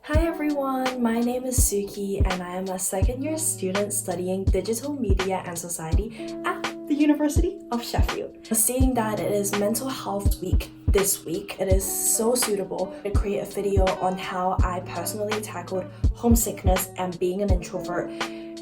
Hi everyone, my name is Suki and I am a second year student studying Digital Media and Society at the University of Sheffield. Seeing that it is Mental Health Week this week, it is so suitable to create a video on how I personally tackled homesickness and being an introvert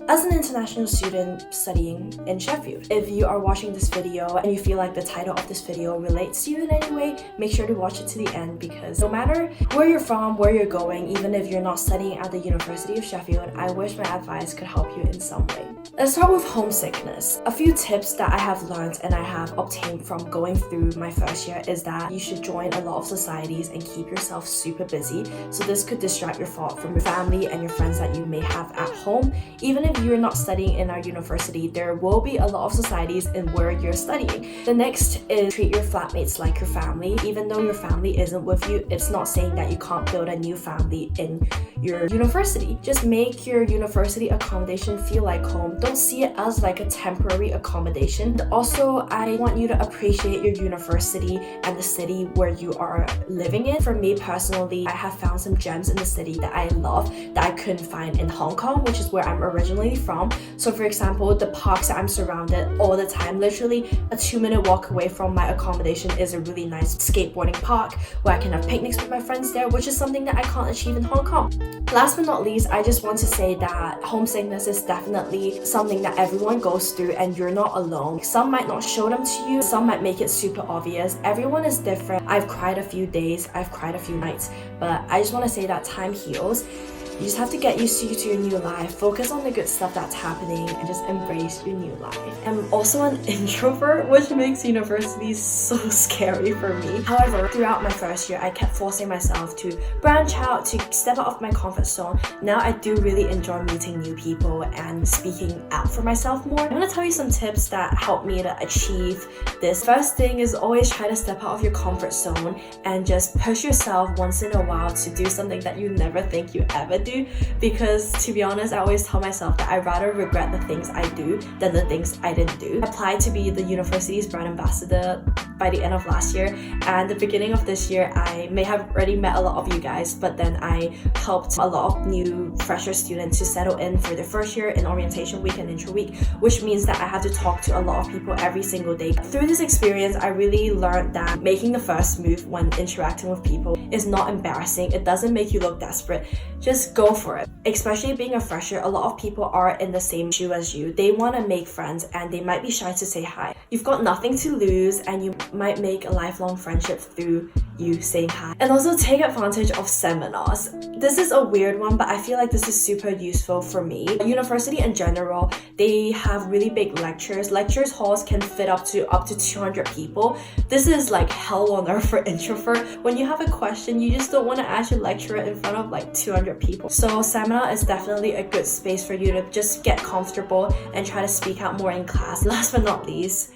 as an international student studying in Sheffield. If you are watching this video and you feel like the title of this video relates to you in any way, make sure to watch it to the end, because no matter where you're from, where you're going, even if you're not studying at the University of Sheffield, I wish my advice could help you in some way. Let's start with homesickness. A few tips that I have learned and I have obtained from going through my first year is that you should join a lot of societies and keep yourself super busy. So this could distract your thought from your family and your friends that you may have at home. Even if you're not studying in our university, there will be a lot of societies in where you're studying. The next is treat your flatmates like your family. Even though your family isn't with you, it's not saying that you can't build a new family in your university. Just make your university accommodation feel like home. Don't see it as like a temporary accommodation. Also, I want you to appreciate your university and the city where you are living in. For me personally, I have found some gems in the city that I love that I couldn't find in Hong Kong, which is where I'm originally from. So for example, the parks that I'm surrounded all the time, literally a 2-minute walk away from my accommodation is a really nice skateboarding park where I can have picnics with my friends there, which is something that I can't achieve in Hong Kong. Last but not least, I just want to say that homesickness is definitely something that everyone goes through and you're not alone. Some might not show them to you, some might make it super obvious. Everyone is different. I've cried a few days, I've cried a few nights, but I just want to say that time heals. You just have to get used to your new life, focus on the good stuff that's happening, and just embrace your new life. I'm also an introvert, which makes university so scary for me. However, throughout my first year, I kept forcing myself to branch out, to step out of my comfort zone. Now I do really enjoy meeting new people and speaking out for myself more. I'm going to tell you some tips that help me to achieve this. First thing is always try to step out of your comfort zone and just push yourself once in a while to do something that you never think you ever do, because to be honest, I always tell myself that I'd rather regret the things I do than the things I didn't do. I applied to be the university's brand ambassador by the end of last year, and the beginning of this year I may have already met a lot of you guys, but then I helped a lot of new fresher students to settle in for their first year in orientation week and intro week, which means that I had to talk to a lot of people every single day. Through this experience, I really learned that making the first move when interacting with people is not embarrassing. It doesn't make you look desperate. Just go for it. Especially being a fresher, a lot of people are in the same shoe as you. They want to make friends and they might be shy to say hi. You've got nothing to lose and you might make a lifelong friendship through you saying hi. And also take advantage of seminars. This is a weird one, but I feel like this is super useful for me. University in general, they have really big lectures. Lectures halls can fit up to 200 people. This is like hell on earth for introvert. When you have a question, you just don't want to ask your lecturer in front of like 200 people. So seminar is definitely a good space for you to just get comfortable and try to speak out more in class. Last but not least,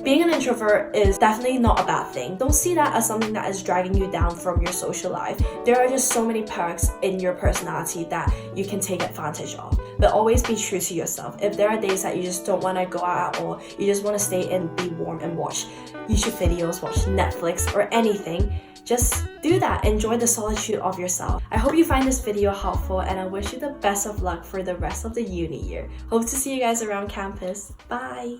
being an introvert is definitely not a bad thing. Don't see that as something that is dragging you down from your social life. There are just so many perks in your personality that you can take advantage of. But always be true to yourself. If there are days that you just don't want to go out at all, you just want to stay in, be warm and watch YouTube videos, watch Netflix or anything, just do that. Enjoy the solitude of yourself. I hope you find this video helpful and I wish you the best of luck for the rest of the uni year. Hope to see you guys around campus. Bye!